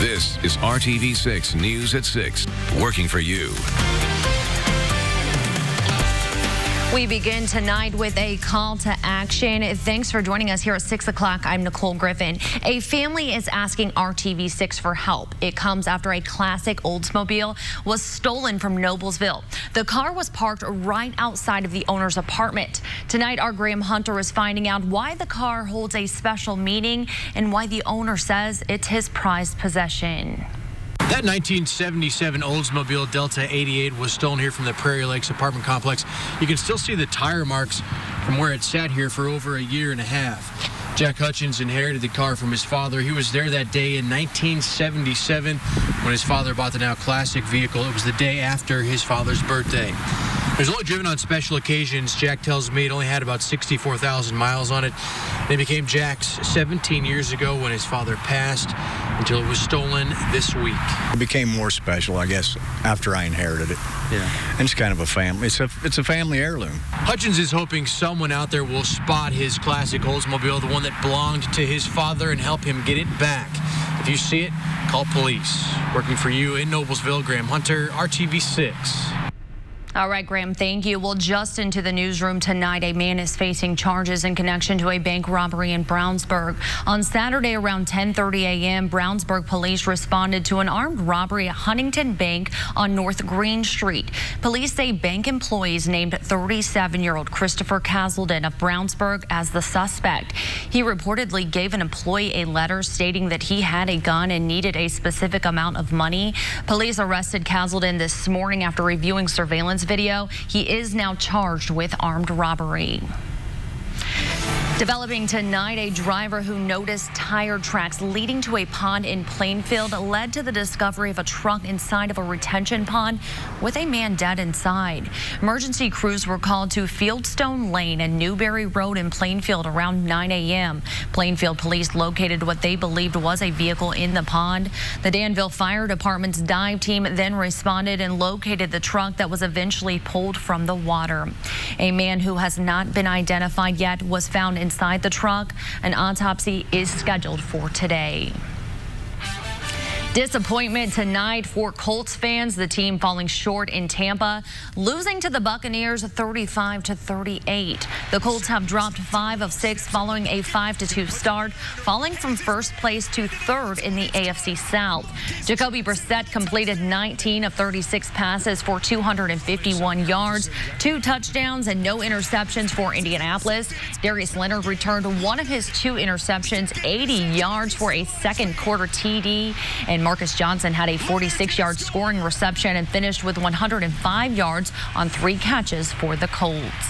This is RTV6 News at 6, working for you. We begin tonight with a call to action. Thanks for joining us here at 6 o'clock. I'm Nicole Griffin. A family is asking RTV6 for help. It comes after a classic Oldsmobile was stolen from Noblesville. The car was parked right outside of the owner's apartment. Tonight, our Graham Hunter is finding out why the car holds a special meaning and why the owner says it's his prized possession. That 1977 Oldsmobile Delta 88 was stolen here from the Prairie Lakes apartment complex. You can still see the tire marks from where it sat here for over a year and a half. Jack Hutchins inherited the car from his father. He was there that day in 1977 when his father bought the now classic vehicle. It was the day after his father's birthday. It was only driven on special occasions. Jack tells me it only had about 64,000 miles on it. It became Jack's 17 years ago when his father passed until it was stolen this week. It became more special, I guess, after I inherited it. Yeah. And it's kind of a family. It's a family heirloom. Hutchins is hoping someone out there will spot his classic Oldsmobile, the one that belonged to his father, and help him get it back. If you see it, call police. Working for you in Noblesville, Graham Hunter, RTV6. All right, Graham, thank you. Well, just into the newsroom tonight, a man is facing charges in connection to a bank robbery in Brownsburg. On Saturday around 10:30 a.m., Brownsburg police responded to an armed robbery at Huntington Bank on North Green Street. Police say bank employees named 37-year-old Christopher Castleton of Brownsburg as the suspect. He reportedly gave an employee a letter stating that he had a gun and needed a specific amount of money. Police arrested Castleton this morning after reviewing surveillance video. He is now charged with armed robbery. Developing tonight, a driver who noticed tire tracks leading to a pond in Plainfield led to the discovery of a truck inside of a retention pond with a man dead inside. Emergency crews were called to Fieldstone Lane and Newberry Road in Plainfield around 9 a.m. Plainfield police located what they believed was a vehicle in the pond. The Danville Fire Department's dive team then responded and located the truck that was eventually pulled from the water. A man who has not been identified yet was found inside the truck. An autopsy is scheduled for today. Disappointment tonight for Colts fans. The team falling short in Tampa, losing to the Buccaneers 35-38. The Colts have dropped 5 of 6 following a 5-2 start, falling from first place to third in the AFC South. Jacoby Brissett completed 19 of 36 passes for 251 yards, 2 touchdowns and no interceptions for Indianapolis. Darius Leonard returned one of his 2 interceptions, 80 yards for a second quarter TD, and Marcus Johnson had a 46-yard scoring reception and finished with 105 yards on 3 catches for the Colts.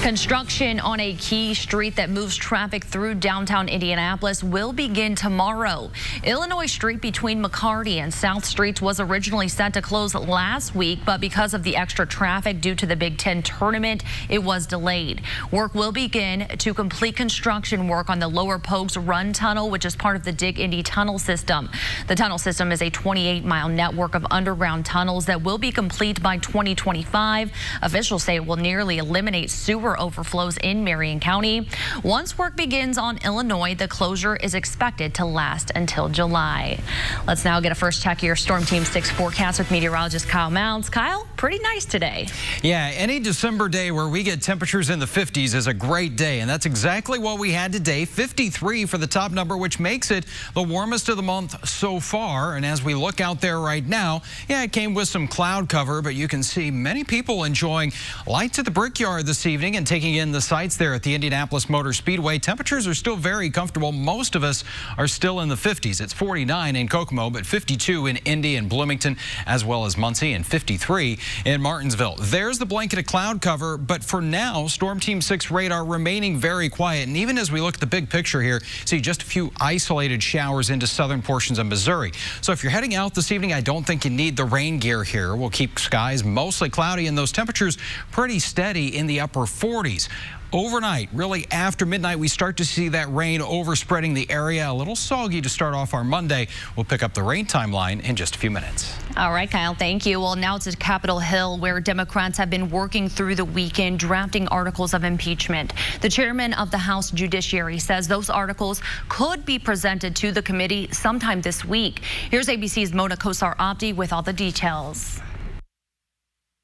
Construction on a key street that moves traffic through downtown Indianapolis will begin tomorrow. Illinois Street between McCarty and South Streets was originally set to close last week, but because of the extra traffic due to the Big Ten tournament, it was delayed. Work will begin to complete construction work on the Lower Pogues Run Tunnel, which is part of the Dig Indy Tunnel System. The tunnel system is a 28-mile network of underground tunnels that will be complete by 2025. Officials say it will nearly eliminate sewer overflows in Marion County. Once work begins on Illinois, the closure is expected to last until July. Let's now get a first check of your Storm Team 6 forecast with meteorologist Kyle Mounds. Kyle, pretty nice today. Yeah, any December day where we get temperatures in the 50s is a great day, and that's exactly what we had today. 53 for the top number, which makes it the warmest of the month so far. And as we look out there right now, yeah, it came with some cloud cover, but you can see many people enjoying lights at the Brickyard this evening and taking in the sights there at the Indianapolis Motor Speedway. Temperatures are still very comfortable. Most of us are still in the 50s. It's 49 in Kokomo, but 52 in Indy and Bloomington, as well as Muncie, and 53 in Martinsville. There's the blanket of cloud cover, but for now, Storm Team 6 radar remaining very quiet. And even as we look at the big picture here, see just a few isolated showers into southern portions of Missouri. So if you're heading out this evening, I don't think you need the rain gear here. We'll keep skies mostly cloudy and those temperatures pretty steady in the upper 40s. overnight, really after midnight, we start to see that rain overspreading the area. A little soggy to start off our Monday. We'll pick up the rain timeline in just a few minutes. All right, Kyle, thank you. Well, now it's at Capitol Hill, where Democrats have been working through the weekend drafting articles of impeachment. The chairman of the House Judiciary says those articles could be presented to the committee sometime this week. Here's ABC's Mona Kosar-Abdi with all the details.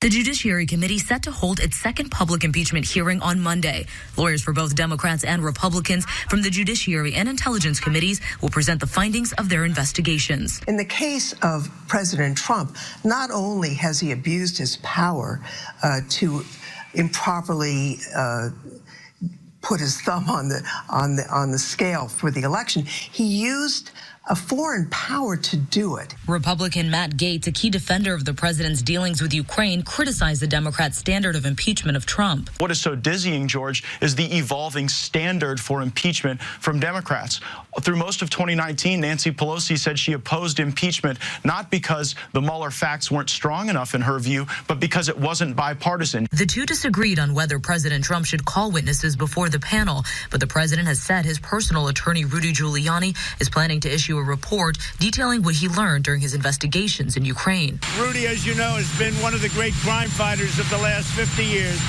The Judiciary Committee set to hold its second public impeachment hearing on Monday. Lawyers for both Democrats and Republicans from the Judiciary and Intelligence Committees will present the findings of their investigations. In the case of President Trump, not only has he abused his power to improperly put his thumb on the scale for the election, he used a foreign power to do it. Republican Matt Gaetz, a key defender of the president's dealings with Ukraine, criticized the Democrats' standard of impeachment of Trump. What is so dizzying, George, is the evolving standard for impeachment from Democrats. Through most of 2019, Nancy Pelosi said she opposed impeachment not because the Mueller facts weren't strong enough in her view, but because it wasn't bipartisan. The two disagreed on whether President Trump should call witnesses before the panel, but the president has said his personal attorney, Rudy Giuliani, is planning to issue a report detailing what he learned during his investigations in Ukraine. Rudy, as you know, has been one of the great crime fighters of the last 50 years.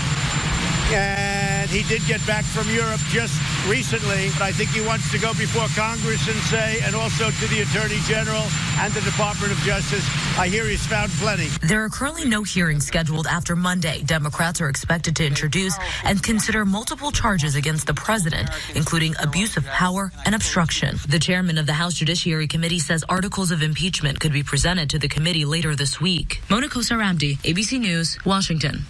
And he did get back from Europe just recently. But I think he wants to go before Congress and say, and also to the Attorney General and the Department of Justice, I hear he's found plenty. There are currently no hearings scheduled after Monday. Democrats are expected to introduce and consider multiple charges against the president, including abuse of power and obstruction. The chairman of the House Judiciary Committee says articles of impeachment could be presented to the committee later this week. Mona Kosar-Abdi, ABC News, Washington.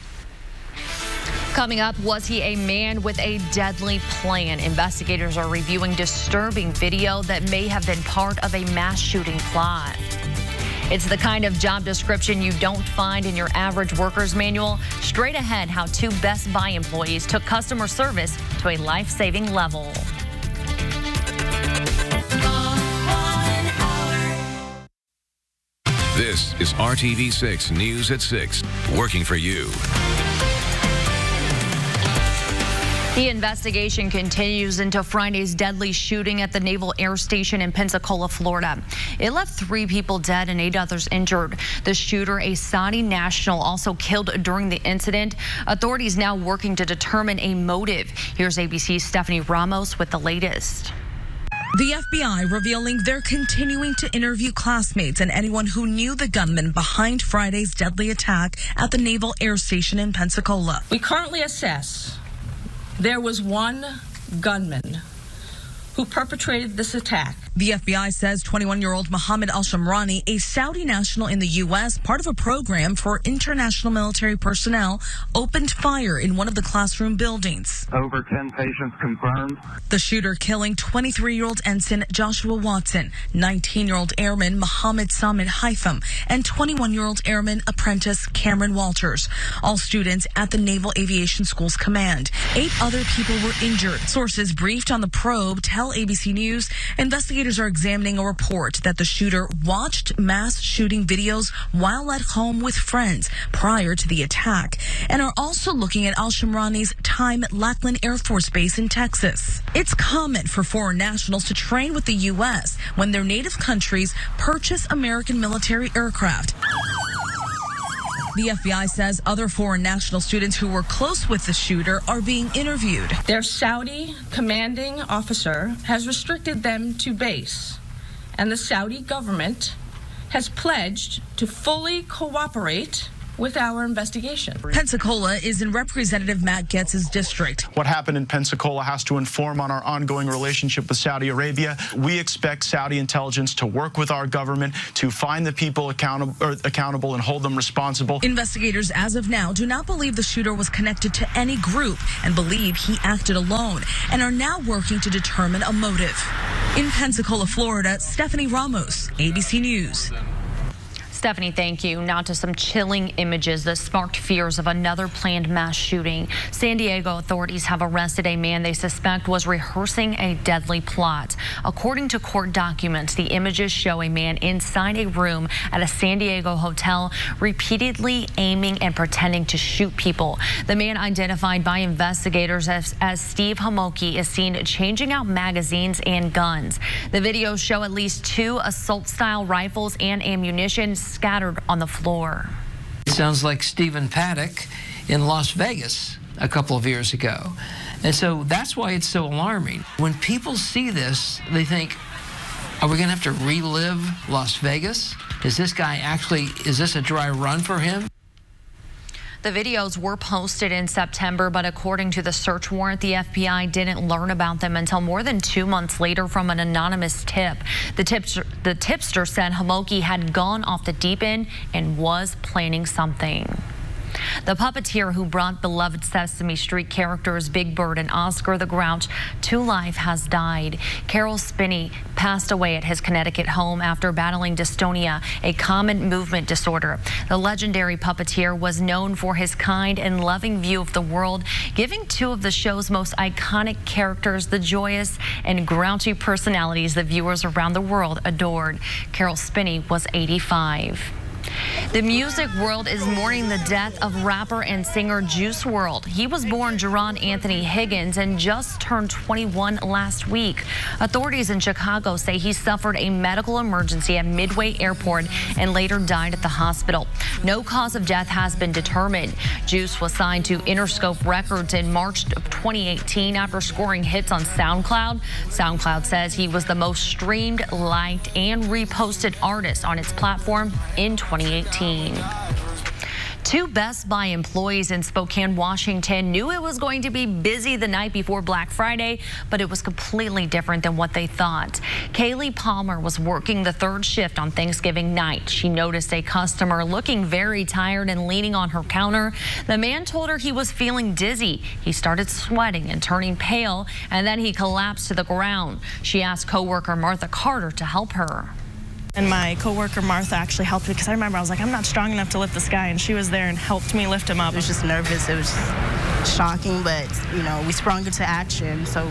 Coming up, was he a man with a deadly plan? Investigators are reviewing disturbing video that may have been part of a mass shooting plot. It's the kind of job description you don't find in your average worker's manual. Straight ahead, how two Best Buy employees took customer service to a life-saving level. This is RTV6 News at 6, working for you. The investigation continues into Friday's deadly shooting at the Naval Air Station in Pensacola, Florida. It left 3 people dead and 8 others injured. The shooter, a Saudi national, also killed during the incident. Authorities now working to determine a motive. Here's ABC's Stephanie Ramos with the latest. The FBI revealing they're continuing to interview classmates and anyone who knew the gunman behind Friday's deadly attack at the Naval Air Station in Pensacola. We currently assess there was one gunman who perpetrated this attack. The FBI says 21-year-old Mohammed al-Shamrani, a Saudi national in the U.S., part of a program for international military personnel, opened fire in one of the classroom buildings. Over 10 patients confirmed. The shooter killing 23-year-old ensign Joshua Watson, 19-year-old airman Mohammed Samid Haitham, and 21-year-old airman apprentice Cameron Walters, all students at the Naval Aviation School's command. 8 other people were injured. Sources briefed on the probe tell ABC News investigators are examining a report that the shooter watched mass shooting videos while at home with friends prior to the attack, and are also looking at al-Shamrani's time at Lackland Air Force Base in Texas. It's common for foreign nationals to train with the U.S. when their native countries purchase American military aircraft. The FBI says other foreign national students who were close with the shooter are being interviewed. Their Saudi commanding officer has restricted them to base, and the Saudi government has pledged to fully cooperate with our investigation. Pensacola is in Representative Matt Gaetz's district. What happened in Pensacola has to inform on our ongoing relationship with Saudi Arabia. We expect Saudi intelligence to work with our government to find the people accountable and hold them responsible. Investigators as of now do not believe the shooter was connected to any group and believe he acted alone, and are now working to determine a motive. In Pensacola, Florida, Stephanie Ramos, ABC News. Stephanie, thank you. Now to some chilling images that sparked fears of another planned mass shooting. San Diego authorities have arrested a man they suspect was rehearsing a deadly plot. According to court documents, the images show a man inside a room at a San Diego hotel repeatedly aiming and pretending to shoot people. The man, identified by investigators as Steve Homoki, is seen changing out magazines and guns. The videos show at least 2 assault-style rifles and ammunition scattered on the floor. It sounds like Stephen Paddock in Las Vegas a couple of years ago. And so that's why it's so alarming. When people see this, they think, are we going to have to relive Las Vegas? Is this a dry run for him? The videos were posted in September, but according to the search warrant, the FBI didn't learn about them until more than 2 months later from an anonymous tip. The tipster said Homoki had gone off the deep end and was planning something. The puppeteer who brought beloved Sesame Street characters Big Bird and Oscar the Grouch to life has died. Carol Spinney passed away at his Connecticut home after battling dystonia, a common movement disorder. The legendary puppeteer was known for his kind and loving view of the world, giving 2 of the show's most iconic characters the joyous and grouchy personalities that viewers around the world adored. Carol Spinney was 85. The music world is mourning the death of rapper and singer Juice WRLD. He was born Jerron Anthony Higgins and just turned 21 last week. Authorities in Chicago say he suffered a medical emergency at Midway Airport and later died at the hospital. No cause of death has been determined. Juice was signed to Interscope Records in March of 2018 after scoring hits on SoundCloud. SoundCloud says he was the most streamed, liked, and reposted artist on its platform in 2018. 2 Best Buy employees in Spokane, Washington knew it was going to be busy the night before Black Friday, but it was completely different than what they thought. Kaylee Palmer was working the 3rd shift on Thanksgiving night. She noticed a customer looking very tired and leaning on her counter. The man told her he was feeling dizzy. He started sweating and turning pale, and then he collapsed to the ground. She asked coworker Martha Carter to help her. And my coworker Martha actually helped me because I remember I was like, I'm not strong enough to lift this guy, and she was there and helped me lift him up. I was just nervous. It was shocking, but we sprung into action. So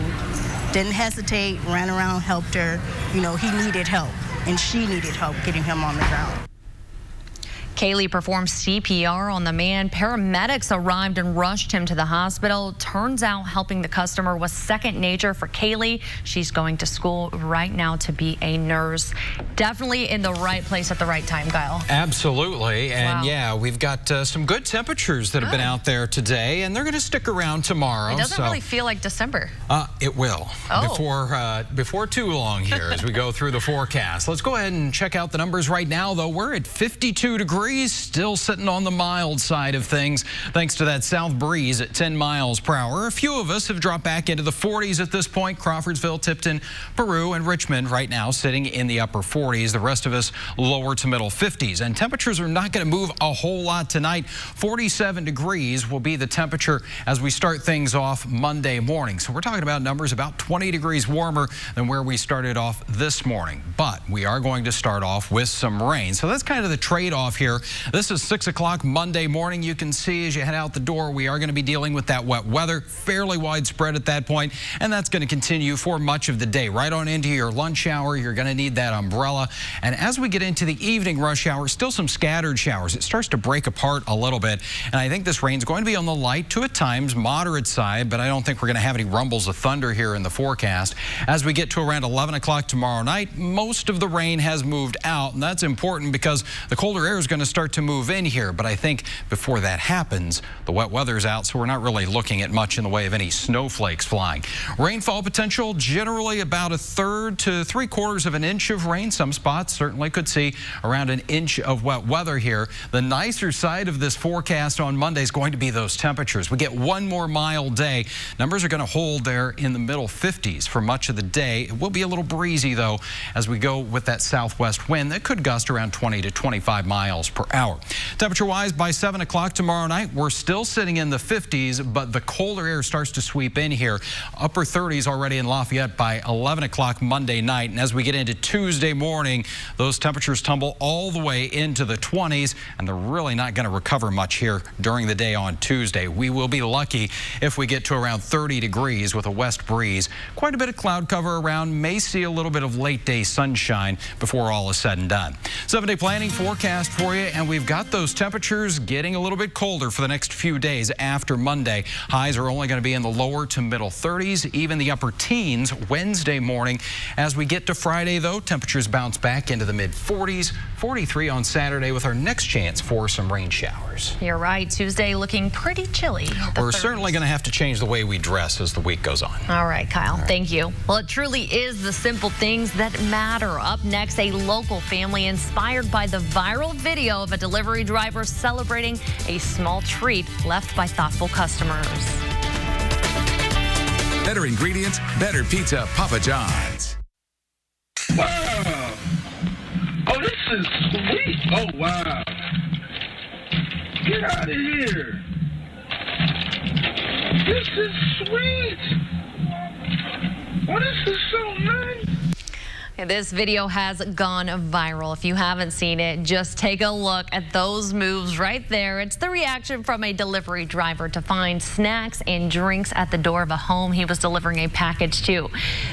didn't hesitate, ran around, helped her. He needed help and she needed help getting him on the ground. Kaylee performed CPR on the man. Paramedics arrived and rushed him to the hospital. Turns out helping the customer was second nature for Kaylee. She's going to school right now to be a nurse. Definitely in the right place at the right time, Kyle. Absolutely. And wow. Yeah, we've got some good temperatures that have been out there today, and they're going to stick around tomorrow. It doesn't really feel like December. It will. Before too long here as we go through the forecast. Let's go ahead and check out the numbers right now, though. We're at 52 degrees. Still sitting on the mild side of things thanks to that south breeze at 10 miles per hour. A few of us have dropped back into the 40s at this point. Crawfordsville, Tipton, Peru, and Richmond right now sitting in the upper 40s. The rest of us lower to middle 50s. And temperatures are not going to move a whole lot tonight. 47 degrees will be the temperature as we start things off Monday morning. So we're talking about numbers about 20 degrees warmer than where we started off this morning. But we are going to start off with some rain. So that's kind of the trade-off here. This is 6 o'clock Monday morning. You can see as you head out the door, we are going to be dealing with that wet weather, fairly widespread at that point, and that's going to continue for much of the day. Right on into your lunch hour, you're going to need that umbrella. And as we get into the evening rush hour, still some scattered showers. It starts to break apart a little bit, and I think this rain's going to be on the light to at times moderate side, but I don't think we're going to have any rumbles of thunder here in the forecast. As we get to around 11 o'clock tomorrow night, most of the rain has moved out, and that's important because the colder air is going to start to move in here. But I think before that happens, the wet weather's out, so we're not really looking at much in the way of any snowflakes flying. Rainfall potential generally about 1/3 to 3/4 of an inch of rain. Some spots certainly could see around an inch of wet weather here. The nicer side of this forecast on Monday is going to be those temperatures. We get one more mild day. Numbers are going to hold there in the middle 50s for much of the day. It will be a little breezy though as we go with that southwest wind that could gust around 20 to 25 miles miles per hour. Temperature-wise, by 7 o'clock tomorrow night, we're still sitting in the 50s, but the colder air starts to sweep in here. Upper 30s already in Lafayette by 11 o'clock Monday night. And as we get into Tuesday morning, those temperatures tumble all the way into the 20s, and they're really not going to recover much here during the day on Tuesday. We will be lucky if we get to around 30 degrees with a west breeze. Quite a bit of cloud cover around. May see a little bit of late day sunshine before all is said and done. 7-day planning forecast for you, and we've got those temperatures getting a little bit colder for the next few days after Monday. Highs are only going to be in the lower to middle 30s, even the upper teens Wednesday morning. As we get to Friday, though, temperatures bounce back into the mid 40s, 43 on Saturday with our next chance for some rain showers. You're right. Tuesday looking pretty chilly. We're certainly going to have to change the way we dress as the week goes on. All right, Kyle. Thank you. Well, it truly is the simple things that matter. Up next, a local family inspired by the viral video of a delivery driver celebrating a small treat left by thoughtful customers. Better ingredients, better pizza, Papa John's. Wow. Oh, this is sweet. Oh, wow. Get out of here. This is sweet. Oh, this is so nice. This video has gone viral. If you haven't seen it, just take a look at those moves right there. It's the reaction from a delivery driver to find snacks and drinks at the door of a home he was delivering a package to.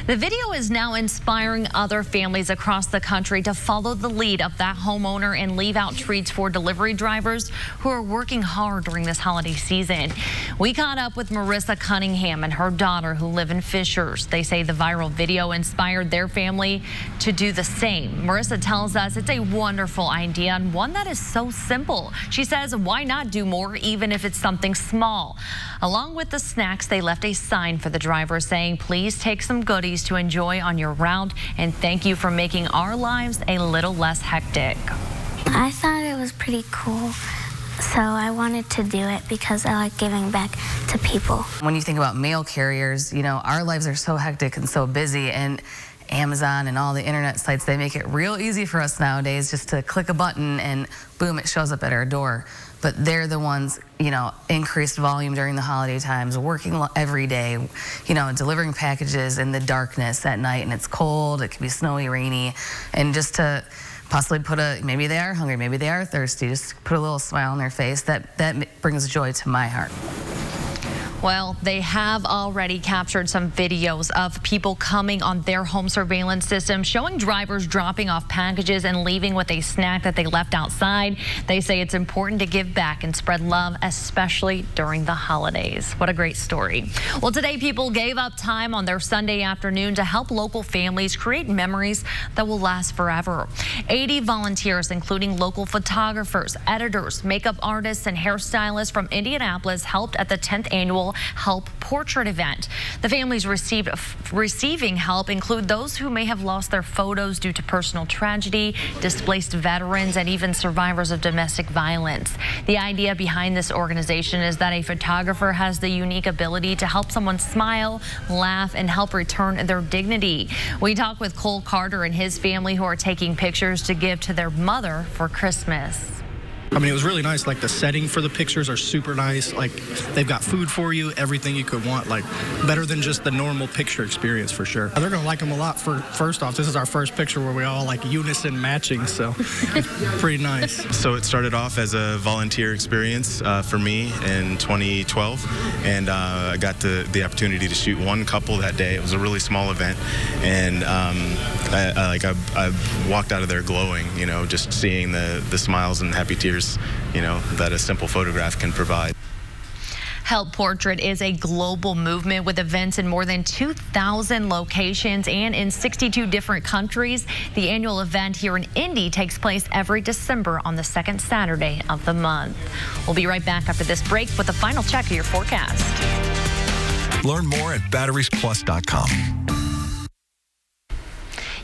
The video is now inspiring other families across the country to follow the lead of that homeowner and leave out treats for delivery drivers who are working hard during this holiday season. We caught up with Marissa Cunningham and her daughter who live in Fishers. They say the viral video inspired their family to do the same. Marissa tells us it's a wonderful idea and one that is so simple. She says, why not do more even if it's something small? Along with the snacks, they left a sign for the driver saying, please take some goodies to enjoy on your route and thank you for making our lives a little less hectic. I thought it was pretty cool. So I wanted to do it because I like giving back to people. When you think about mail carriers, you know, our lives are so hectic and so busy, and Amazon and all the internet sites, they make it real easy for us nowadays just to click a button and boom, it shows up at our door. But they're the ones, you know, increased volume during the holiday times, working every day, you know, delivering packages in the darkness at night, and it's cold, it can be snowy, rainy, and just to possibly put maybe they are hungry, maybe they are thirsty, just put a little smile on their face, that brings joy to my heart. Well, they have already captured some videos of people coming on their home surveillance system, showing drivers dropping off packages and leaving with a snack that they left outside. They say it's important to give back and spread love, especially during the holidays. What a great story. Well, today people gave up time on their Sunday afternoon to help local families create memories that will last forever. 80 volunteers, including local photographers, editors, makeup artists, and hairstylists from Indianapolis, helped at the 10th annual Help Portrait event. The families receiving help include those who may have lost their photos due to personal tragedy, displaced veterans, and even survivors of domestic violence. The idea behind this organization is that a photographer has the unique ability to help someone smile, laugh, and help return their dignity. We talked with Cole Carter and his family who are taking pictures to give to their mother for Christmas. I mean, it was really nice. Like, the setting for the pictures are super nice. Like, they've got food for you, everything you could want. Like, better than just the normal picture experience, for sure. They're going to like them a lot. First off, this is our first picture where we all, like, unison matching, so it's pretty nice. So it started off as a volunteer experience for me in 2012, and I got the opportunity to shoot one couple that day. It was a really small event, and I walked out of there glowing, you know, just seeing the smiles and happy tears, you know, that a simple photograph can provide. Help Portrait is a global movement with events in more than 2,000 locations and in 62 different countries. The annual event here in Indy takes place every December on the second Saturday of the month. We'll be right back after this break with a final check of your forecast. Learn more at batteriesplus.com.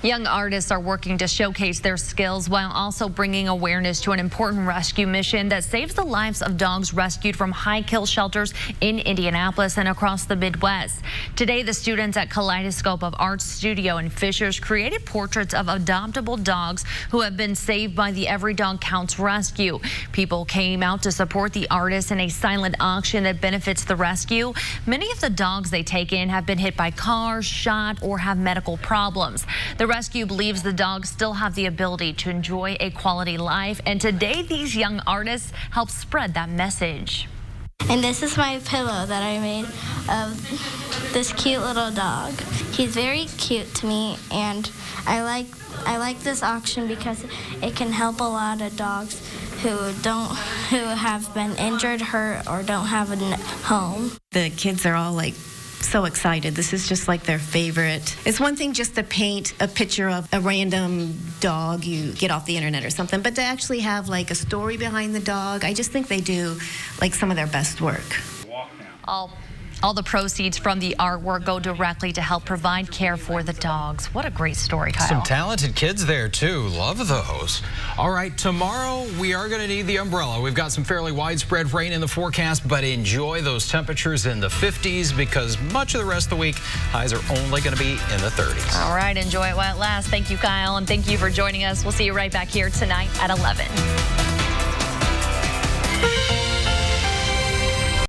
Young artists are working to showcase their skills while also bringing awareness to an important rescue mission that saves the lives of dogs rescued from high-kill shelters in Indianapolis and across the Midwest. Today, the students at Kaleidoscope of Art Studio in Fishers created portraits of adoptable dogs who have been saved by the Every Dog Counts rescue. People came out to support the artists in a silent auction that benefits the rescue. Many of the dogs they take in have been hit by cars, shot, or have medical problems. The rescue believes the dogs still have the ability to enjoy a quality life, and today these young artists help spread that message. And this is my pillow that I made of this cute little dog. He's very cute to me, and I like this auction because it can help a lot of dogs who have been injured, hurt, or don't have a home. The kids are all like so excited. This is just like their favorite. It's one thing just to paint a picture of a random dog you get off the internet or something, but to actually have like a story behind the dog, I just think they do like some of their best work. All the proceeds from the artwork go directly to help provide care for the dogs. What a great story, Kyle. Some talented kids there, too. Love those. All right, tomorrow we are going to need the umbrella. We've got some fairly widespread rain in the forecast, but enjoy those temperatures in the 50s because much of the rest of the week, highs are only going to be in the 30s. All right, enjoy it while it lasts. Thank you, Kyle, and thank you for joining us. We'll see you right back here tonight at 11.